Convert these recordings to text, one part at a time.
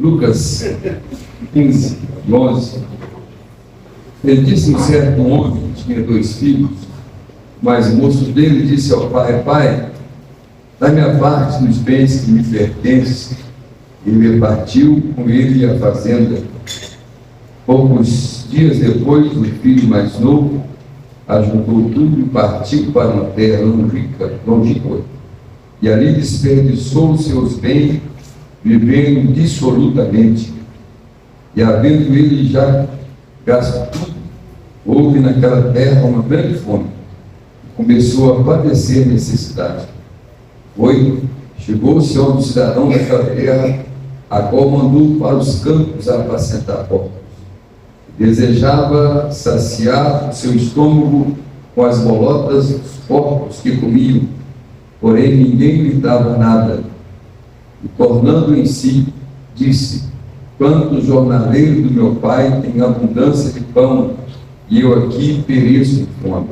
Lucas 15, 11. Ele disse: um certo homem tinha 2 filhos, mas o moço dele disse ao pai: pai, dá-me a parte dos bens que me pertencem. E repartiu com ele a fazenda. Poucos dias depois, o filho mais novo ajuntou tudo e partiu para uma terra longínqua, e ali desperdiçou seus bens, vivendo dissolutamente. E havendo ele já gasto tudo, houve naquela terra uma grande fome, e começou a padecer necessidade. Chegou-se a um cidadão daquela terra, a qual mandou para os campos apacentar porcos. Desejava saciar o seu estômago com as bolotas dos porcos que comiam, porém ninguém lhe dava nada. E tornando em si, disse: quantos jornaleiros do meu pai têm abundância de pão, e eu aqui pereço de fome.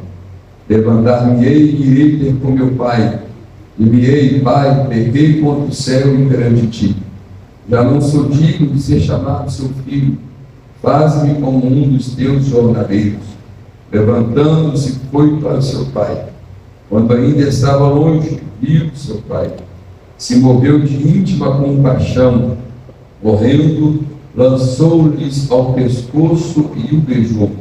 Levantar-me-ei e irei ter com meu pai. E me-ei: pai, pequei contra o céu e perante ti. Já não sou digno de ser chamado seu filho. Faze-me como um dos teus jornaleiros. Levantando-se, foi para seu pai. Quando ainda estava longe, viu seu pai. Se moveu de íntima compaixão. Morrendo, lançou-lhes ao pescoço e o beijou.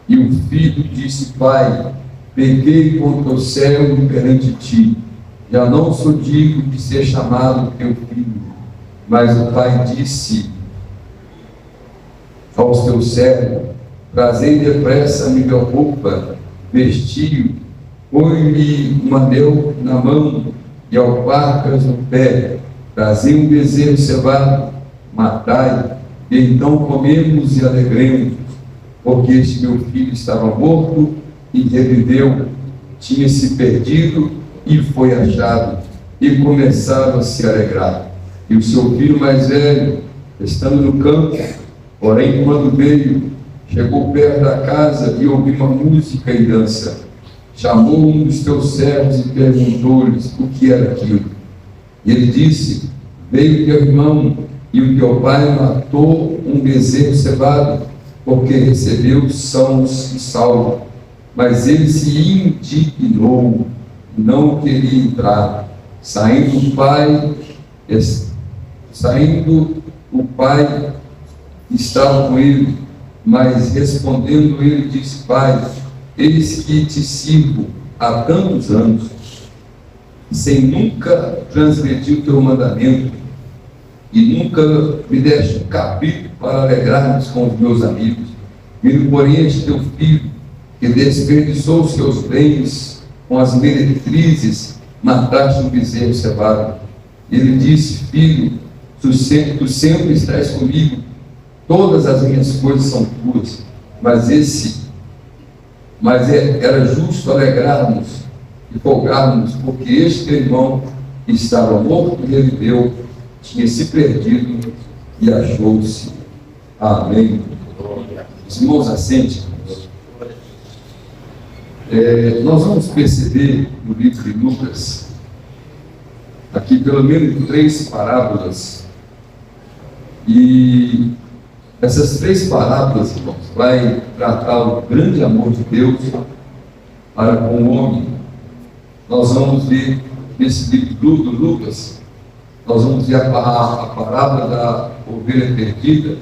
E o filho disse: pai, pequei contra o céu e perante ti. Já não sou digno de ser chamado teu filho. Mas o pai disse aos teus servos: trazei depressa a minha roupa, vestiu, põe-me um anel na mão e alparcas no pé, trazei um bezerro cevado, matai, e então comemos e alegremos, porque este meu filho estava morto e reviveu, tinha se perdido e foi achado, e começaram a se alegrar. E o seu filho mais velho, estando no campo, porém, quando veio, chegou perto da casa e ouviu uma música e dança. Chamou um dos teus servos e perguntou-lhes o que era aquilo. E ele disse: veio teu irmão, e o teu pai matou um bezerro cevado, porque recebeu sãos e salvo. Mas ele se indignou, não queria entrar. Saindo o pai estava com ele, mas respondendo ele disse: pai, eis que te sirvo há tantos anos, sem nunca transgredir o teu mandamento, e nunca me deste um cabrito para alegrar-nos com os meus amigos. Vindo, porém, este teu filho, que desperdiçou os seus bens com as meretrizes, mataste um bezerro cevado. Ele disse: filho, tu sempre estás comigo, todas as minhas coisas são tuas, era justo alegrarmos e folgarmos, porque este teu irmão estava morto e reviveu, tinha se perdido e achou-se. Amém. Os irmãos assentem. Nós vamos perceber no livro de Lucas, aqui pelo menos 3 parábolas, e essas 3 parábolas, irmãos, vai tratar o grande amor de Deus para com o homem. Nós vamos ver nesse livro do Lucas, nós vamos ver a parábola da ovelha perdida,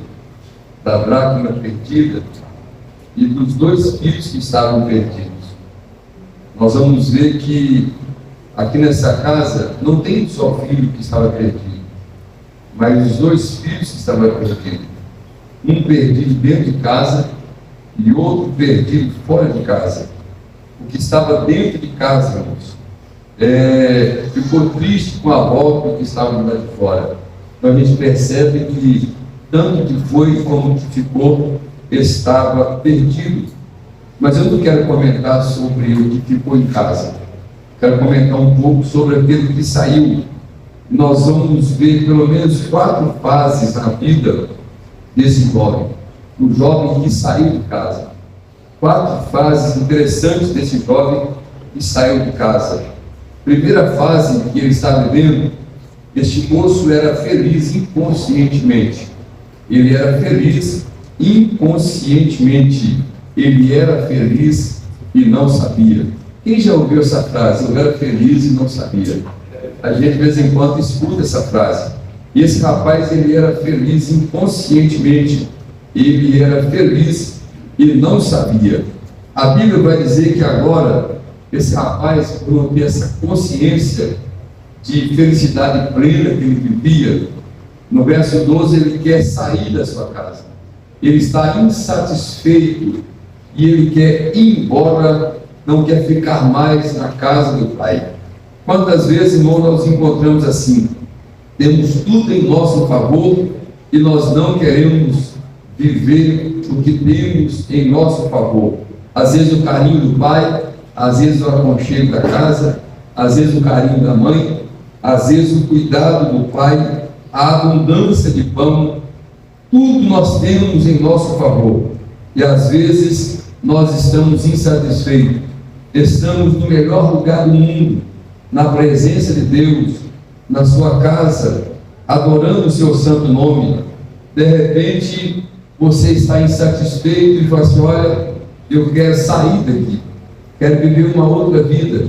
da dracma perdida e dos 2 filhos que estavam perdidos. Nós vamos ver que aqui nessa casa não tem só filho que estava perdido, mas os 2 filhos que estavam perdidos. Um perdido dentro de casa e outro perdido fora de casa. O que estava dentro de casa, irmãos, ficou triste com a volta do que estava lá de fora. Então a gente percebe que tanto que foi como que ficou, estava perdido. Mas eu não quero comentar sobre o que ficou em casa. Quero comentar um pouco sobre aquele que saiu. Nós vamos ver pelo menos 4 fases na vida desse jovem. O jovem que saiu de casa. 4 fases interessantes desse jovem que saiu de casa. Primeira fase que ele está vivendo Este moço era feliz inconscientemente. Ele era feliz inconscientemente. Ele era feliz e não sabia. Quem já ouviu essa frase? Eu era feliz e não sabia. A gente de vez em quando escuta essa frase. E esse rapaz, ele era feliz inconscientemente. Ele era feliz e não sabia. A Bíblia vai dizer que agora esse rapaz, por ter essa consciência de felicidade plena que ele vivia, no verso 12, ele quer sair da sua casa. Ele está insatisfeito e ele quer ir embora, não quer ficar mais na casa do Pai. Quantas vezes, irmão, nós encontramos assim? Temos tudo em nosso favor e nós não queremos viver o que temos em nosso favor. Às vezes o carinho do pai, às vezes o aconchego da casa, às vezes o carinho da mãe, às vezes o cuidado do pai, a abundância de pão, tudo nós temos em nosso favor. E às vezes nós estamos insatisfeitos, estamos no melhor lugar do mundo, na presença de Deus, na sua casa, adorando o seu santo nome. De repente você está insatisfeito e fala assim: olha, eu quero sair daqui, quero viver uma outra vida,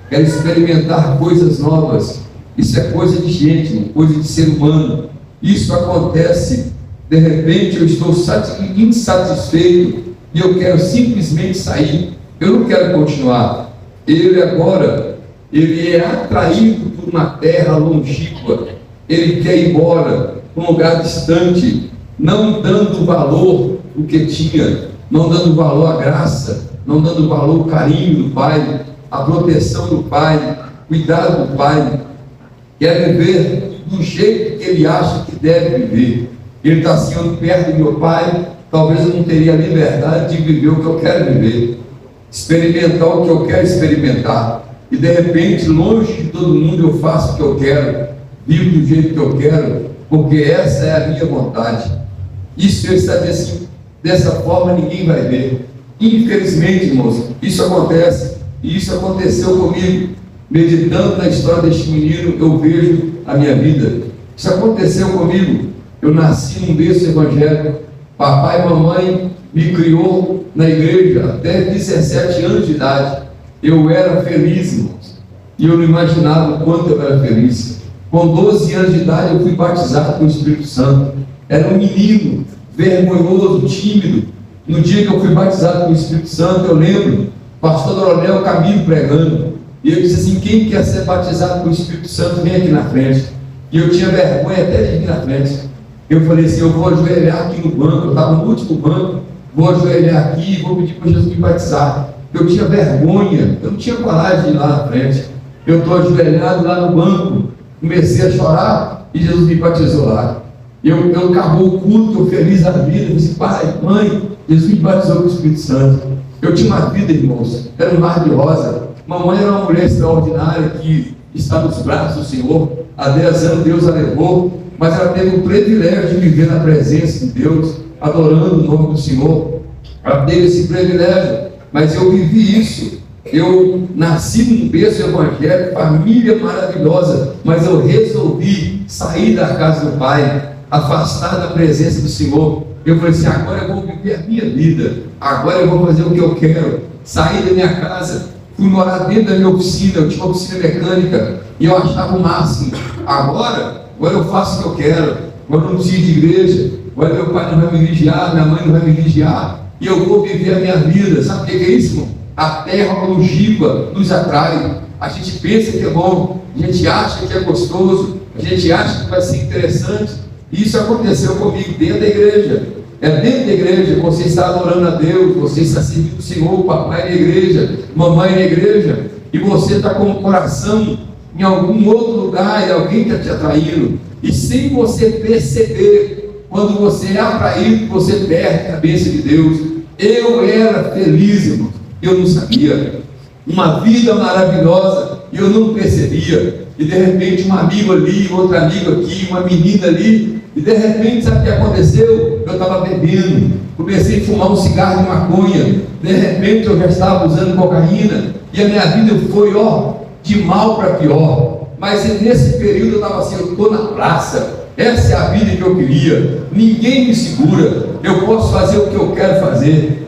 quero experimentar coisas novas. Isso é coisa de gente, coisa de ser humano. Isso acontece, de repente eu estou insatisfeito e eu quero simplesmente sair, eu não quero continuar. Ele agora, ele é atraído por uma terra longínqua, ele quer ir embora para um lugar distante, não dando valor o que tinha, não dando valor à graça, não dando valor ao carinho do Pai, à proteção do Pai, cuidado do Pai. Quer viver do jeito que ele acha que deve viver. Ele está assim, perto do meu Pai, talvez eu não teria a liberdade de viver o que eu quero viver, experimentar o que eu quero experimentar. E de repente, longe de todo mundo, eu faço o que eu quero, vivo do jeito que eu quero, porque essa é a minha vontade. Isso ele está assim, dessa forma ninguém vai ver. Infelizmente, irmãos, isso acontece, e isso aconteceu comigo. Meditando na história deste menino, eu vejo a minha vida. Isso aconteceu comigo. Eu nasci num berço evangélico, papai e mamãe me criou na igreja até 17 anos de idade. Eu era feliz, irmãos, e eu não imaginava o quanto eu era feliz. Com 12 anos de idade eu fui batizado com o Espírito Santo. Era um menino vergonhoso, tímido. No dia que eu fui batizado com o Espírito Santo, eu lembro, pastor Doronel Camilo pregando, e eu disse assim: quem quer ser batizado com o Espírito Santo, vem aqui na frente. E eu tinha vergonha até de vir na frente. Eu falei assim: eu vou ajoelhar aqui no banco, eu estava no último banco, vou ajoelhar aqui e vou pedir para Jesus me batizar. Eu tinha vergonha, eu não tinha coragem de ir lá na frente. Eu estou ajoelhado lá no banco, comecei a chorar e Jesus me batizou lá. Eu acabou o culto, eu feliz da vida, eu disse: pai, mãe, Jesus me batizou com o Espírito Santo. Eu tinha uma vida, irmãos, era um mar de rosa. Mamãe era uma mulher extraordinária que está nos braços do Senhor. Há 10 anos Deus a levou, mas ela teve o privilégio de viver na presença de Deus, adorando o nome do Senhor. Ela teve esse privilégio, mas eu vivi isso. Eu nasci num berço evangélico, família maravilhosa, mas eu resolvi sair da casa do Pai, afastar da presença do Senhor. Eu falei assim: agora eu vou viver a minha vida, agora eu vou fazer o que eu quero, sair da minha casa. Fui morar dentro da minha oficina, eu tinha uma oficina mecânica, e eu achava o máximo. Agora eu faço o que eu quero, agora eu não preciso de igreja, agora meu pai não vai me vigiar, minha mãe não vai me vigiar, e eu vou viver a minha vida. Sabe o que é isso, irmão? A terra longínqua nos atrai. A gente pensa que é bom, a gente acha que é gostoso, a gente acha que vai ser interessante. Isso aconteceu comigo dentro da igreja. É dentro da igreja, você está adorando a Deus, você está servindo o Senhor, o papai na igreja, mamãe na igreja, e você está com o coração em algum outro lugar e alguém está te atraindo, e sem você perceber, quando você é atraído, você perde a bênção de Deus. Eu era feliz, irmão, eu não sabia, uma vida maravilhosa, e eu não percebia. E de repente um amigo ali, outro amigo aqui, uma menina ali, e de repente, sabe o que aconteceu? Eu estava bebendo, comecei a fumar um cigarro de maconha, de repente eu já estava usando cocaína, e a minha vida foi, de mal para pior. Mas nesse período eu estava assim, eu estou na praça, essa é a vida que eu queria, ninguém me segura, eu posso fazer o que eu quero fazer.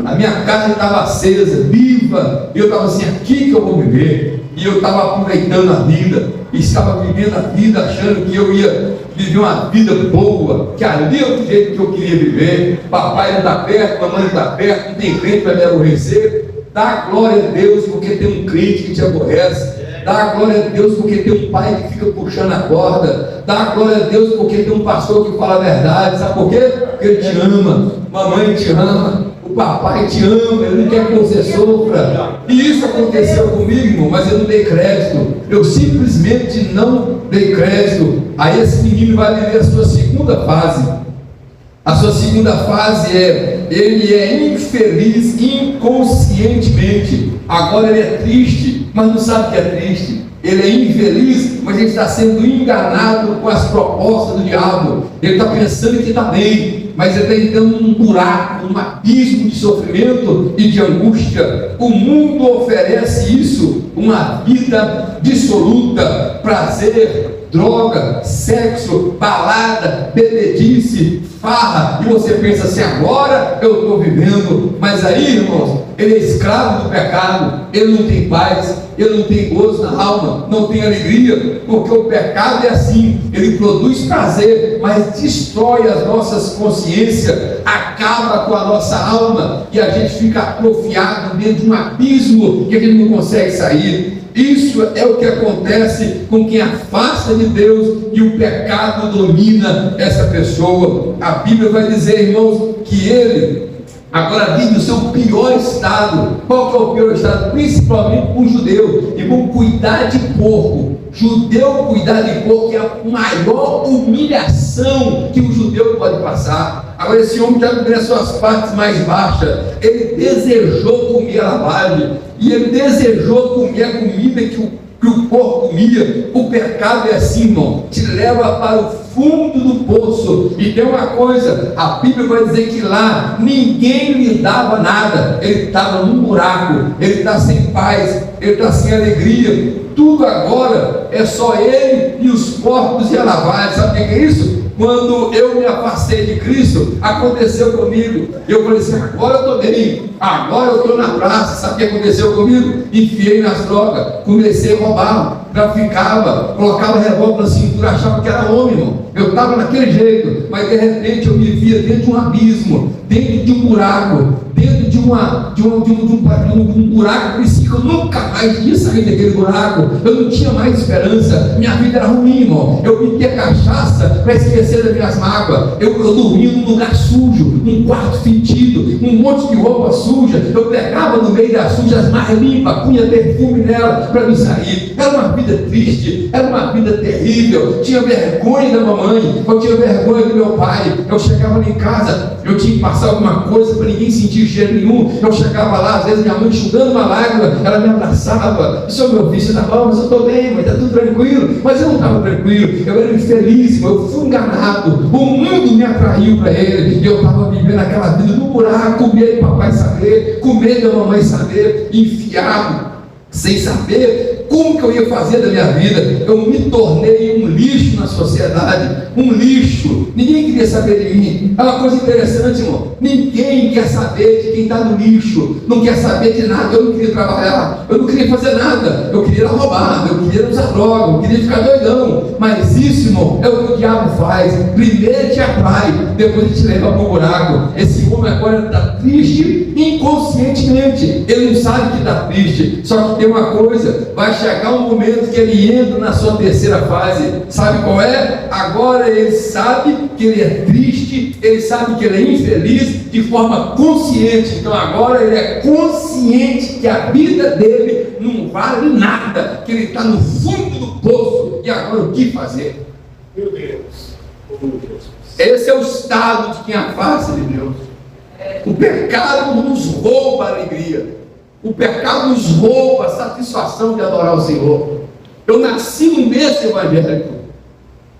A minha carne estava acesa, viva, e eu estava assim, aqui que eu vou viver. E eu estava aproveitando a vida, estava vivendo a vida, achando que eu ia viver uma vida boa, que ali é o jeito que eu queria viver. Papai não está perto, mamãe não está perto, não tem crente para me aborrecer. Dá glória a Deus porque tem um crente que te aborrece. Dá glória a Deus porque tem um pai que fica puxando a corda. Dá glória a Deus porque tem um pastor que fala a verdade. Sabe por quê? Porque ele te ama, mamãe te ama, o papai te ama, ele não quer que você sofra. E isso aconteceu comigo, irmão, mas eu não dei crédito. Eu simplesmente não dei crédito. Aí esse menino vai viver a sua segunda fase. A sua segunda fase ele é infeliz inconscientemente. Agora ele é triste, mas não sabe que é triste. Ele é infeliz, mas ele está sendo enganado com as propostas do diabo. Ele está pensando que está bem, mas ele está entrando num buraco, num abismo de sofrimento e de angústia. O mundo oferece isso, uma vida dissoluta, prazer, droga, sexo, balada, bebedice, farra, e você pensa assim, agora eu estou vivendo. Mas aí, irmãos, ele é escravo do pecado, ele não tem paz, ele não tem gozo na alma, não tem alegria, porque o pecado é assim, ele produz prazer, mas destrói as nossas consciências, acaba com a nossa alma, e a gente fica atrofiado dentro de um abismo que a gente não consegue sair. Isso é o que acontece com quem afasta de Deus e o pecado domina essa pessoa. A Bíblia vai dizer, irmãos, que ele agora vive o seu pior estado. Qual que é o pior estado? Principalmente para o judeu. E vão cuidar de porco. Judeu cuidar de porco é a maior humilhação que o judeu pode passar. Agora esse homem já tem as suas partes mais baixas. Ele desejou comer a lavagem, e ele desejou comer a comida que o porco comia. O pecado é assim, irmão, te leva para o fundo do poço. E tem uma coisa, a Bíblia vai dizer que lá ninguém lhe dava nada. Ele estava num buraco, ele está sem paz, ele está sem alegria. Tudo agora é só ele e os porcos e a lavagem. Sabe o que é isso? Quando eu me afastei de Cristo, aconteceu comigo. Eu falei assim, agora eu estou bem, agora eu estou na praça. Sabe o que aconteceu comigo? Enfiei nas drogas, comecei a roubar, traficava, colocava revólver na cintura, achava que era homem, irmão. Eu estava naquele jeito, mas de repente eu me via dentro de um abismo, dentro de um buraco, dentro de um buraco que parecia que eu nunca mais ia sair daquele buraco. Eu não tinha mais esperança, minha vida era ruim, irmão. Eu bebia cachaça para esquecer das minhas mágoas. Eu dormia num lugar sujo, num quarto fedido, um monte de roupa suja. Eu pegava no meio das sujas mais limpas, punha perfume nela para me sair. Era uma vida triste, era uma vida terrível. Tinha vergonha da mamãe, eu tinha vergonha do meu pai. Eu chegava lá em casa, eu tinha que passar alguma coisa para ninguém sentir cheiro nenhum. Eu chegava lá, às vezes minha mãe enxugando uma lágrima, ela me abraçava. Isso é o meu filho, você está bom, mas eu estou bem, mas está tudo tranquilo. Mas eu não estava tranquilo, eu era infeliz, eu fui enganado. O mundo me atraiu para ele, e eu estava vivendo aquela vida no buraco, com medo do papai saber, com medo da mamãe saber, enfiado, sem saber como que eu ia fazer da minha vida. Eu me tornei um lixo na sociedade, um lixo. Ninguém queria saber de mim. É uma coisa interessante, irmão. Ninguém quer saber de quem está no lixo, não quer saber de nada. Eu não queria trabalhar, eu não queria fazer nada, eu queria roubar, eu queria usar droga, eu queria ficar doidão. Mas isso, irmão, é o que o diabo faz. Primeiro ele te atrai, depois ele te leva para o buraco. Esse homem agora está triste inconscientemente, ele não sabe que está triste. Só que tem uma coisa, vai chegar um momento que ele entra na sua terceira fase. Sabe qual é? Agora ele sabe que ele é triste, ele sabe que ele é infeliz de forma consciente. Então agora ele é consciente que a vida dele não vale nada, que ele está no fundo do poço. E agora o que fazer? Meu Deus. Esse é o estado de quem afasta de Deus. O pecado nos rouba a alegria. O pecado nos rouba a satisfação de adorar o Senhor. Eu nasci no berço evangélico,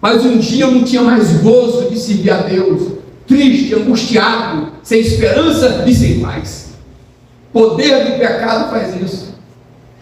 mas um dia eu não tinha mais gozo de servir a Deus, triste, angustiado, sem esperança e sem paz. O poder do pecado faz isso.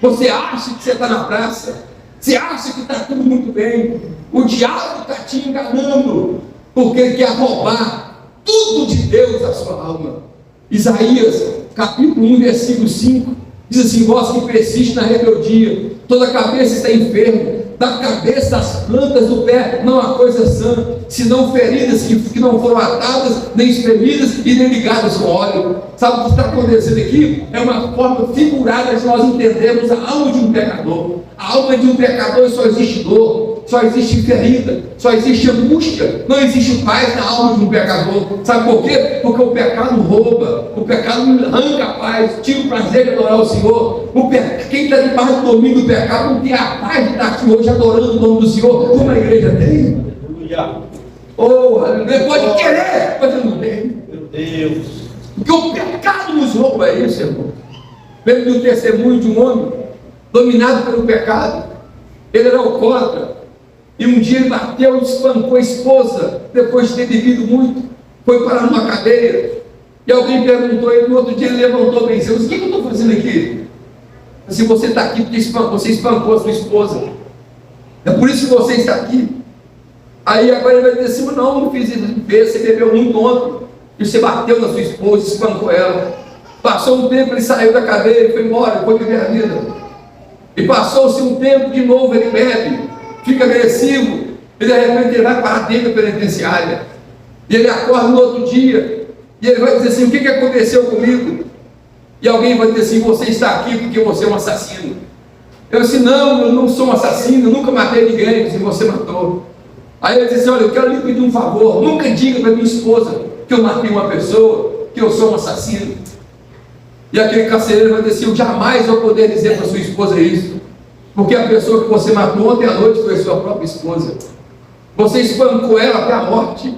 Você acha que você está na praça, Você acha que está tudo muito bem. O diabo está te enganando, porque ele quer roubar tudo de Deus da sua alma. Isaías, capítulo 1, versículo 5, diz assim: vós que persiste na rebeldia, toda a cabeça está enferma, da cabeça das plantas do pé não há coisa sã, senão feridas que não foram atadas, nem espremidas e nem ligadas com óleo. Sabe o que está acontecendo aqui? É uma forma figurada de nós entendermos a alma de um pecador. A alma de um pecador só existe dor, só existe ferida, só existe angústia, não existe paz na alma de um pecador. Sabe por quê? Porque o pecado rouba, o pecado arranca a paz, tira o prazer de adorar o Senhor. Quem está debaixo do domínio do pecado não tem a paz de estar aqui hoje adorando o nome do Senhor, como a igreja tem. Oh, aleluia. Pode querer, mas não tem. Meu Deus. Porque o pecado nos rouba isso, irmão. Lembro do testemunho de um homem dominado pelo pecado. Ele era alcoólatra. E um dia ele bateu e espancou a esposa, depois de ter bebido muito. Foi parar numa cadeia. E alguém perguntou a ele, no outro dia ele levantou bem cedo: o que eu estou fazendo aqui? Se você está aqui porque você espancou a sua esposa, é por isso que você está aqui. Aí agora ele vai dizer assim: não fiz isso, você bebeu muito ontem, e você bateu na sua esposa, espancou ela. Passou um tempo, ele saiu da cadeia, foi embora, foi viver a vida. E passou-se um tempo, de novo ele bebe, fica agressivo, e de repente ele vai para dentro da penitenciária. E ele acorda no outro dia, e ele vai dizer assim: o que aconteceu comigo? E alguém vai dizer assim: você está aqui porque você é um assassino. Eu disse: não, eu não sou um assassino, eu nunca matei ninguém. Se você matou. Aí ele disse assim: olha, eu quero lhe pedir um favor, nunca diga para minha esposa que eu matei uma pessoa, que eu sou um assassino. E aquele carcereiro vai dizer assim: eu jamais vou poder dizer para sua esposa isso, porque a pessoa que você matou ontem à noite foi a sua própria esposa. Você espancou ela até a morte,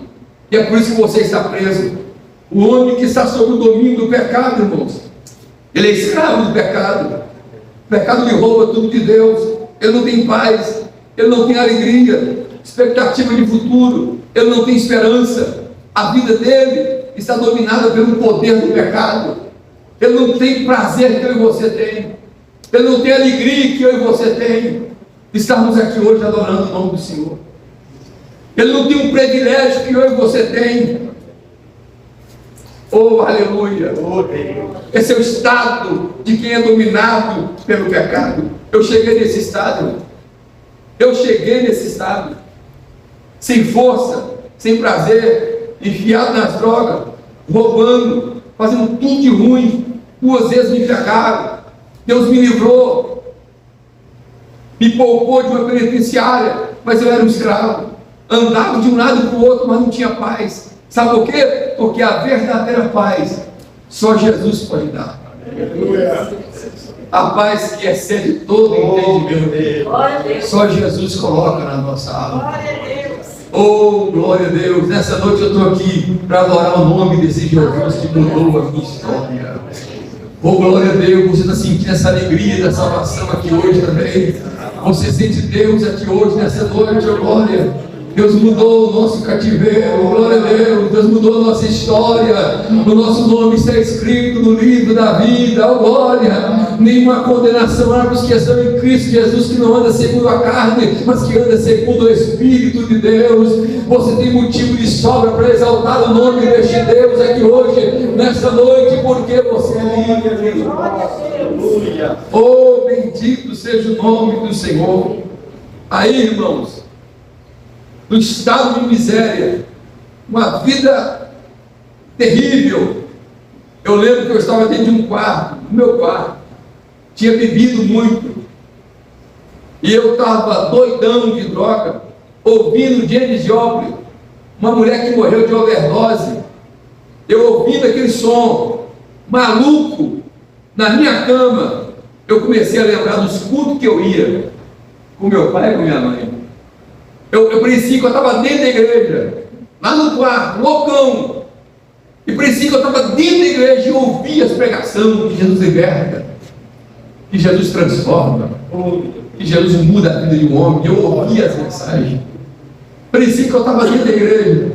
e é por isso que você está preso. O homem que está sob o domínio do pecado, irmãos, ele é escravo do pecado. O pecado lhe rouba tudo de Deus. Ele não tem paz, ele não tem alegria, expectativa de futuro, ele não tem esperança. A vida dele está dominada pelo poder do pecado. Ele não tem prazer que eu e você tem, ele não tem alegria que eu e você tem. Estamos aqui hoje adorando o nome do Senhor. Ele não tem um privilégio que eu e você tem. Oh, aleluia! Oh, esse é o estado de quem é dominado pelo pecado. Eu cheguei nesse estado. Eu cheguei nesse estado. Sem força, sem prazer, enfiado nas drogas, roubando, fazendo tudo de ruim. 2 vezes me pegaram. Deus me livrou, me poupou de uma penitenciária, mas eu era um escravo. Andava de um lado para o outro, mas não tinha paz. Sabe por quê? Porque a verdadeira paz só Jesus pode dar. A paz que excede todo entendimento, só Jesus coloca na nossa alma. Oh, glória a Deus! Nessa noite eu estou aqui para adorar o nome desse Jesus que mudou a minha história. Oh, glória a Deus! Você está sentindo essa alegria da salvação aqui hoje também? Você sente Deus aqui hoje, nessa noite, oh glória! Deus mudou o nosso cativeiro, glória a Deus. Deus mudou a nossa história. O nosso nome está escrito no livro da vida, oh glória. Nenhuma condenação há para os que estão em Cristo Jesus, que não anda segundo a carne, mas que anda segundo o Espírito de Deus. Você tem motivo de sobra para exaltar o nome deste Deus aqui hoje, nesta noite, porque você é livre. Aleluia. Oh, bendito seja o nome do Senhor. Aí, irmãos, no estado de miséria, uma vida terrível. Eu lembro que eu estava dentro de um quarto, no meu quarto, tinha bebido muito, e eu estava doidão de droga, ouvindo Janis Joplin, uma mulher que morreu de overdose. Eu ouvindo aquele som, maluco, na minha cama. Eu comecei a lembrar dos cultos que eu ia, com meu pai e com minha mãe. Eu parecia que eu estava dentro da igreja, lá no quarto, loucão. E parecia que eu estava dentro da igreja e ouvia as pregações que Jesus liberta, que Jesus transforma, que Jesus muda a vida de um homem. Eu ouvia as mensagens. Parecia que eu estava dentro da igreja.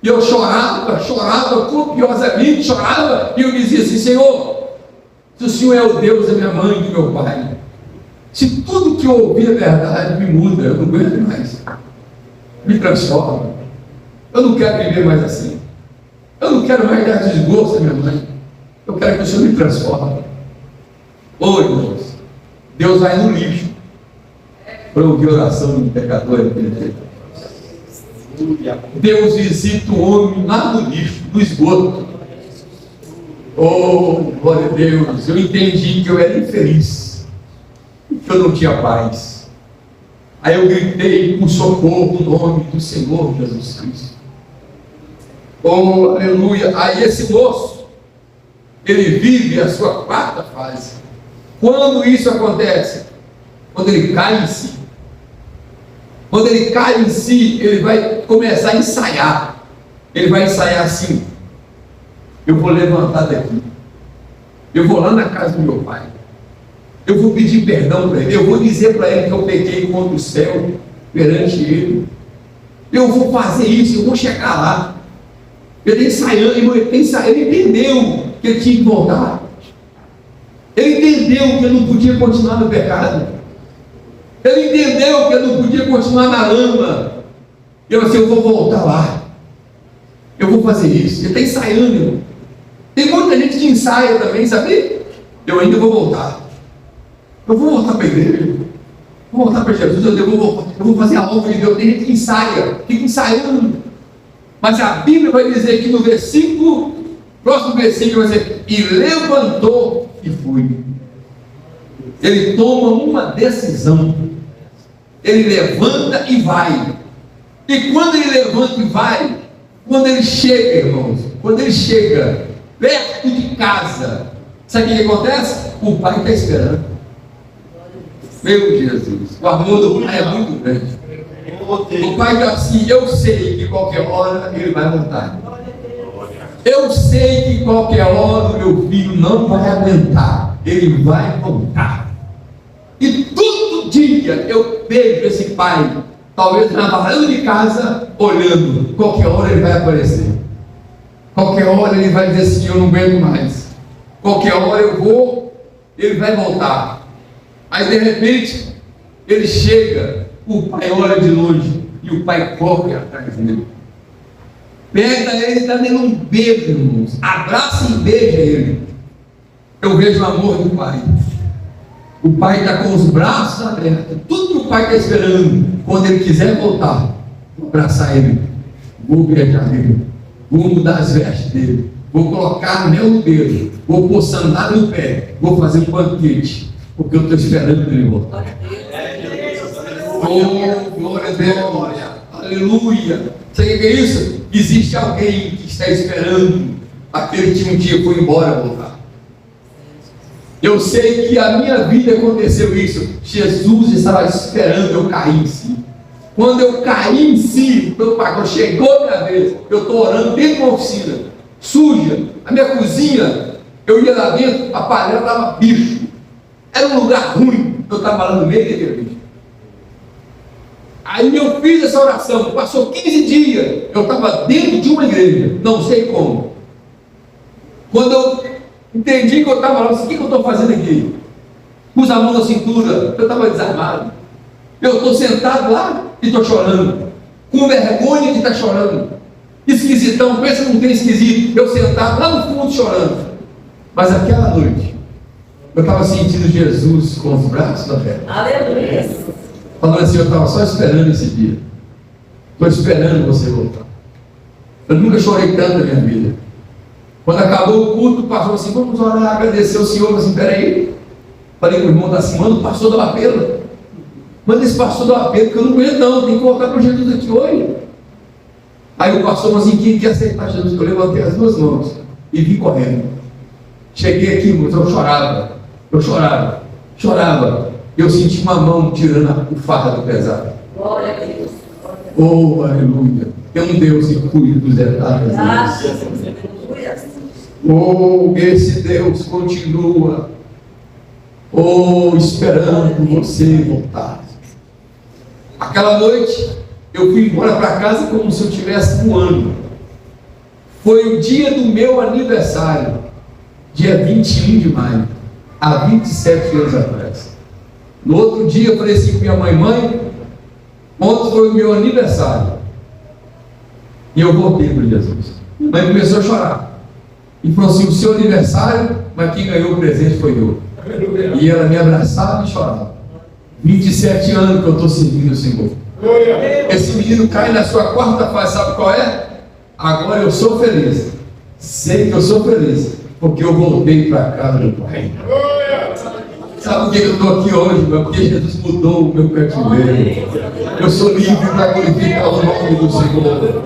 E eu chorava copiosamente, chorava. E eu dizia assim: Senhor, se o Senhor é o Deus da minha mãe e do meu pai, Se tudo que eu ouvir é verdade, me muda, eu não aguento mais. Me transforma. Eu não quero viver mais assim. Eu não quero mais dar desgosto à minha mãe. Eu quero que o Senhor me transforme. Ô irmãos, Deus vai no lixo para ouvir a oração do pecador. Deus visita o homem lá no lixo, no esgoto. Oh, glória a Deus. Eu entendi que eu era infeliz, que eu não tinha paz. Aí eu gritei com socorro no nome do Senhor Jesus Cristo. Oh, aleluia. Aí esse moço, ele vive a sua quarta fase. Quando isso acontece? Quando ele cai em si. Quando ele cai em si, ele vai começar a ensaiar. Ele vai ensaiar assim: eu vou levantar daqui, eu vou lá na casa do meu pai, eu vou pedir perdão para ele, eu vou dizer para ele que eu pequei contra o céu perante ele, eu vou fazer isso, eu vou chegar lá. Ele ensaiando, ele entendeu que ele tinha que voltar, ele entendeu que ele não podia continuar no pecado, ele entendeu que ele não podia continuar na lama. Eu assim, eu vou voltar lá, eu vou fazer isso. Ele está ensaiando, irmão. Tem muita gente que ensaia também, sabe? Eu ainda vou voltar. Eu vou voltar para a igreja. Vou voltar para Jesus. Eu vou fazer a obra de Deus. Tem gente que ensaia, fica ensaiando. Mas a Bíblia vai dizer que no versículo, próximo versículo vai dizer: e levantou e foi. Ele toma uma decisão. Ele levanta e vai. E quando ele levanta e vai, quando ele chega, irmãos, quando ele chega perto de casa, sabe o que acontece? O pai está esperando. Meu Jesus, o amor do pai é muito grande. O pai diz assim: eu sei que qualquer hora ele vai voltar. Eu sei que qualquer hora o meu filho não vai aguentar. Ele vai voltar. E todo dia eu vejo esse pai, talvez na varanda de casa, olhando. Qualquer hora ele vai aparecer. Qualquer hora ele vai dizer assim: eu não aguento mais. Qualquer hora eu vou, ele vai voltar. Aí de repente ele chega, o pai olha de longe e o pai corre atrás dele. Pega ele, dá nele um beijo, irmãos. Abraça e beija ele. Eu vejo o amor do pai. O pai está com os braços abertos. Tudo que o pai está esperando, quando ele quiser voltar, vou abraçar ele, vou beijar ele, vou mudar as vestes dele, vou colocar anel no dedo, vou pôr sandália no pé, vou fazer um banquete, porque eu estou esperando ele voltar. Oh, glória a Deus, aleluia. Sabe o que é isso? Existe alguém que está esperando aquele que um dia foi embora voltar. Eu sei que a minha vida aconteceu isso. Jesus estava esperando eu cair em si. Quando eu caí em si, meu pai, quando chegou a minha vez, eu estou orando dentro de uma oficina, suja. A minha cozinha, eu ia lá dentro, a panela estava bicho. Era um lugar ruim. Eu estava lá no meio daquele bicho. Aí eu fiz essa oração, passou 15 dias, eu estava dentro de uma igreja, não sei como. Quando eu entendi que eu estava lá, o que eu estou fazendo aqui? Pus a mão na cintura, eu estava desarmado. Eu estou sentado lá e estou chorando, com vergonha de estar chorando. Esquisitão, pensa que não tem esquisito. Eu sentado lá no fundo chorando. Mas aquela noite, eu estava sentindo Jesus com os braços abertos. Aleluia. Falando assim: eu estava só esperando esse dia. Estou esperando você voltar. Eu nunca chorei tanto na minha vida. Quando acabou o culto, o pastor assim: vamos orar, agradecer ao Senhor. Eu assim: peraí. Falei com o irmão da assim: manda o pastor dar uma apelo. Manda esse pastor dar uma apelo, porque eu não aguento não, tem que voltar para Jesus aqui hoje. Aí o pastor falou assim: quem quer aceitar Jesus? Eu levantei as duas mãos e vim correndo. Cheguei aqui, irmãos, eu chorava. Eu senti uma mão tirando o fardo pesado. Glória a Deus. Oh, aleluia. Tem um Deus que cuida dos detalhes. Oh, esse Deus continua, esperando você voltar. Aquela noite, eu fui embora para casa como se eu estivesse voando. Foi o dia do meu aniversário, dia 21 de maio, há 27 anos atrás. No outro dia eu falei assim com minha mãe, ontem foi o meu aniversário. E eu voltei para Jesus. Minha mãe começou a chorar. E falou assim, o seu aniversário, mas quem ganhou o presente foi eu. E ela me abraçava e chorava. 27 anos que eu estou servindo o Senhor. Esse menino cai na sua quarta fase, sabe qual é? Agora eu sou feliz. Sei que eu sou feliz, porque eu voltei para a casa do Pai. Sabe por que eu estou aqui hoje? Porque Jesus mudou o meu cativeiro. Eu sou livre para glorificar o nome do Senhor.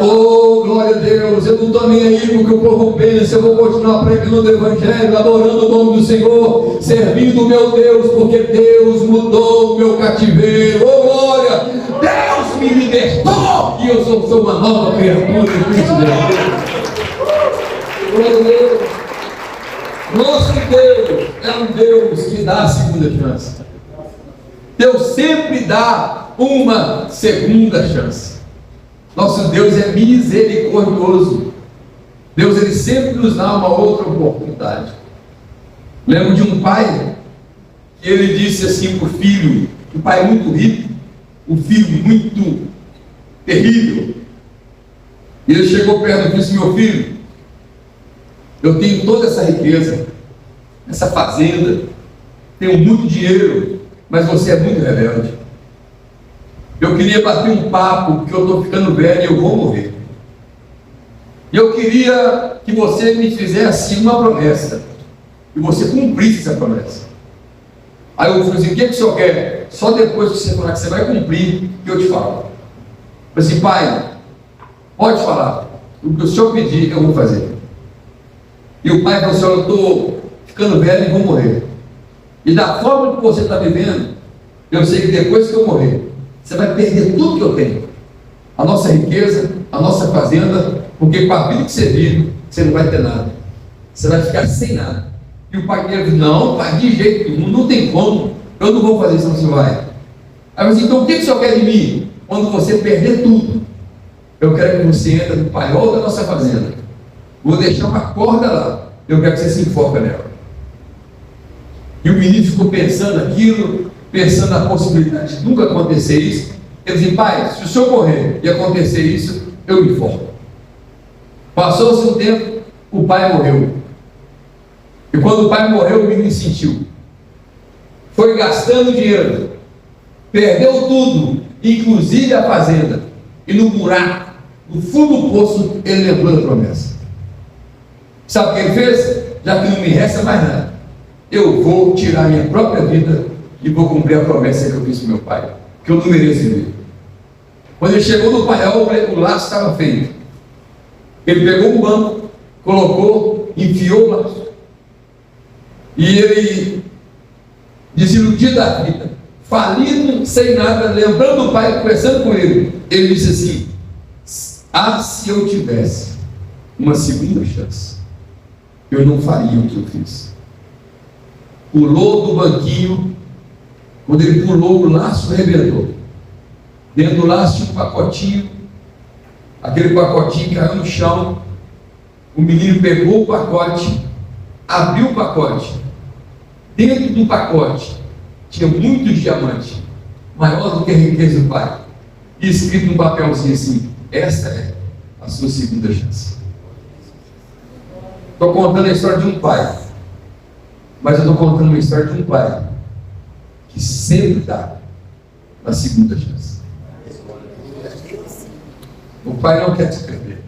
Oh, glória a Deus, eu não estou nem aí porque o povo pensa, eu vou continuar pregando o Evangelho, adorando o nome do Senhor, servindo o meu Deus, porque Deus mudou o meu cativeiro. Oh, glória, Deus me libertou e eu sou uma nova criatura em Cristo Jesus. Glória a Deus. Nosso Deus é um Deus que dá a segunda chance. Deus sempre dá uma segunda chance. Nosso Deus é misericordioso. Deus, ele sempre nos dá uma outra oportunidade. Lembro de um pai que ele disse assim para o filho, um pai muito rico, um filho muito terrível. E ele chegou perto e disse: meu filho, eu tenho toda essa riqueza, essa fazenda, tenho muito dinheiro, mas você é muito rebelde. Eu queria bater um papo, porque eu estou ficando velho e eu vou morrer. E eu queria que você me fizesse uma promessa, e você cumprisse essa promessa. Aí eu falei assim: o que o senhor quer? Só depois que você falar que você vai cumprir, que eu te falo. Eu falei assim: pai, pode falar, o que o senhor pedir, eu vou fazer. E o pai falou assim: eu estou ficando velho e vou morrer. E da forma que você está vivendo, eu sei que depois que eu morrer, você vai perder tudo que eu tenho. A nossa riqueza, a nossa fazenda, porque com a vida que você vive, você não vai ter nada. Você vai ficar sem nada. E o pai dele disse: não, pai, de jeito nenhum, não tem como. Eu não vou fazer isso, não, você vai. Aí eu disse: então o que o senhor quer de mim? Quando você perder tudo, eu quero que você entre no paiol da nossa fazenda. Vou deixar uma corda lá. Eu quero que você se enfoque nela. E o menino ficou pensando aquilo, pensando na possibilidade de nunca acontecer isso. Ele disse: pai, se o senhor morrer e acontecer isso, eu me enfoco. Passou-se um tempo, o pai morreu. E quando o pai morreu, o menino sentiu. Foi gastando dinheiro, perdeu tudo, inclusive a fazenda. E no buraco, no fundo do poço, ele lembrou da promessa. Sabe o que ele fez? Já que não me resta mais nada, eu vou tirar minha própria vida e vou cumprir a promessa que eu fiz para meu pai, que eu não mereço viver. Quando ele chegou no paiol, o laço estava feito. Ele pegou um banco, colocou, enfiou o laço. E ele desiludido da vida, falido, sem nada, lembrando do pai, conversando com ele, ele disse assim: se eu tivesse uma segunda chance, eu não faria o que eu fiz. Pulou do banquinho. Quando ele pulou, o laço arrebentou. Dentro do laço tinha um pacotinho. Aquele pacotinho caiu no chão. O menino pegou o pacote, abriu o pacote. Dentro do pacote tinha muitos diamantes, maior do que a riqueza do pai. E escrito num papelzinho assim: esta é a sua segunda chance. Estou contando a história de um pai, mas eu estou contando uma história de um pai que sempre dá a segunda chance. O pai não quer te perder.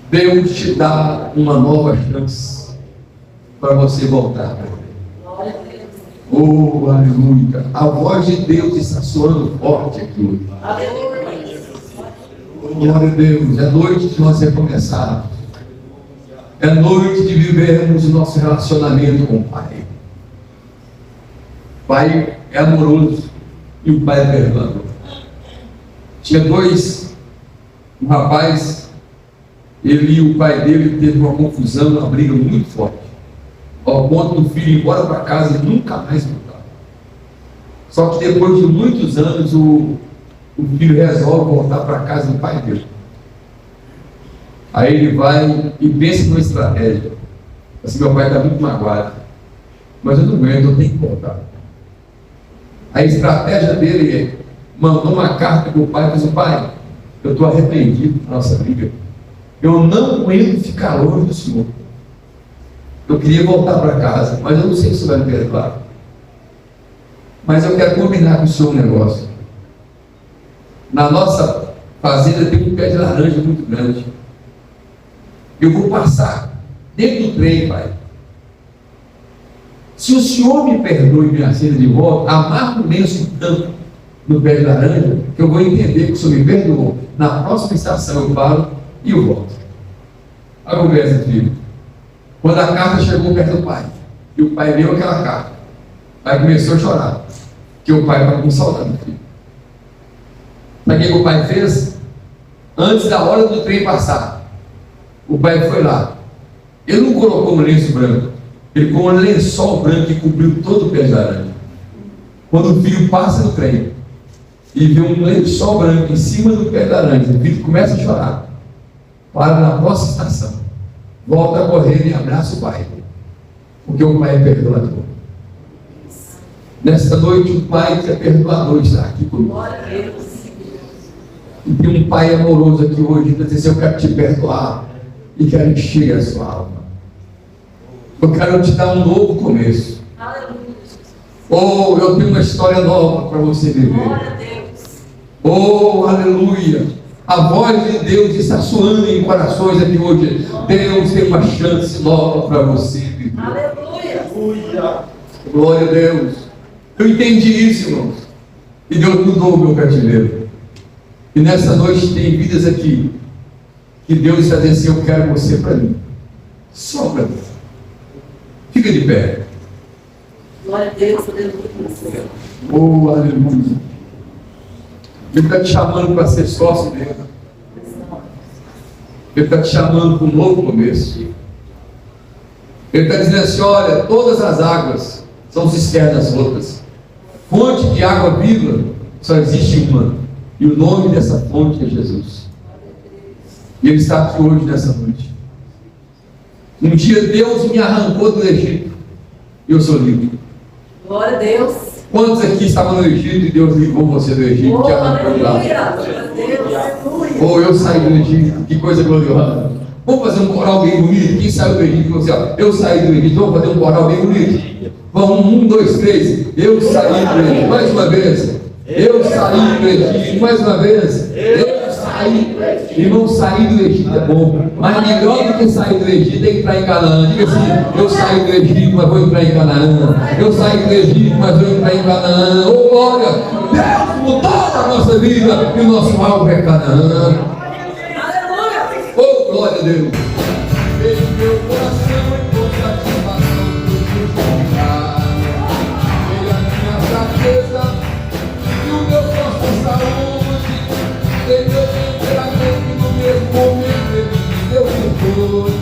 Deus te dá uma nova chance para você voltar. Oh, aleluia! A voz de Deus está soando forte aqui hoje. Glória a Deus! É noite de nós recomeçarmos. É noite de vivermos o nosso relacionamento com o Pai. O Pai é amoroso e o Pai é perdoador. Tinha um rapaz, ele e o pai dele teve uma confusão, uma briga muito forte, ao ponto do filho ir embora para casa e nunca mais voltar. Só que depois de muitos anos, o filho resolve voltar para casa do pai dele. Aí ele vai e pensa numa estratégia. Assim: meu pai está muito magoado. mas eu não aguento, eu tenho que voltar. A estratégia dele é, mandou uma carta para o pai e disse: pai, eu estou arrependido da nossa briga, eu não aguento ficar longe do senhor, eu queria voltar para casa, mas eu não sei se você vai me perdoar, mas eu quero combinar com o senhor um negócio. Na nossa fazenda tem um pé de laranja muito grande, eu vou passar dentro do trem, pai. Se o senhor me perdoa e me aceita de volta, amarra o lenço tanto no pé de laranja, que eu vou entender que o senhor me perdoou. Na próxima estação eu paro e eu volto. A conversa, filho. Quando a carta chegou perto do pai, e o pai leu aquela carta, o pai começou a chorar, que o pai estava com saudade do filho. Sabe o que o pai fez? Antes da hora do trem passar, o pai foi lá. Ele não colocou um lenço branco, ele colocou um lençol branco que cobriu todo o pé de laranja. Quando o filho passa no trem e vê um lençol branco em cima do pé de laranja, o filho começa a chorar, para na próxima estação, volta a correr e abraça o pai, porque o pai é perdoador. Nesta noite o pai que é perdoador está aqui conosco. E tem um pai amoroso aqui hoje para dizer: eu quero te perdoar e quero encher a sua alma. Eu quero te dar um novo começo. Oh, eu tenho uma história nova para você viver. Oh, aleluia. A voz de Deus está soando em corações aqui hoje. Deus tem uma chance nova para você viver. Aleluia. Glória a Deus. Eu entendi isso, irmãos. E Deus mudou o meu cativeiro. E nessa noite tem vidas aqui que Deus está dizendo assim: eu quero você para mim. Só para mim. Fica de pé. Glória a Deus, aleluia. Oh, aleluia. Ele está te chamando para ser sócio dele. Ele está te chamando para um novo começo. Ele está dizendo assim: olha, todas as águas são cisternas rotas. Fonte de água viva só existe uma. E o nome dessa fonte é Jesus. E Ele está aqui hoje, nessa noite. Um dia Deus me arrancou do Egito e eu sou livre. Glória a Deus. Quantos aqui estavam no Egito e Deus livrou você do Egito? Oh, aleluia. Oh, eu saí do Egito, que coisa gloriosa. Vamos fazer um coral bem bonito. Quem saiu do Egito? Você, ó, eu saí do Egito. Vamos fazer um coral bem bonito. Vamos, 1, 2, 3. Eu saí do Egito. Mais uma vez. Eu saí do Egito. Mais uma vez. Eu saí. Irmão, sair do Egito é bom. Mas melhor do que sair do Egito é entrar em Canaã. Diga assim: eu saí do Egito, mas vou entrar em Canaã. Eu saí do Egito, mas vou entrar em Canaã. Oh, glória! Deus mudou a nossa vida e o nosso alvo é Canaã. Oh, glória a Deus! Vejo meu coração em consatisfação do teu lugar. Veja a minha fraqueza e o meu forte saúde. Tem meu temperamento no mesmo momento ele me deu tudo.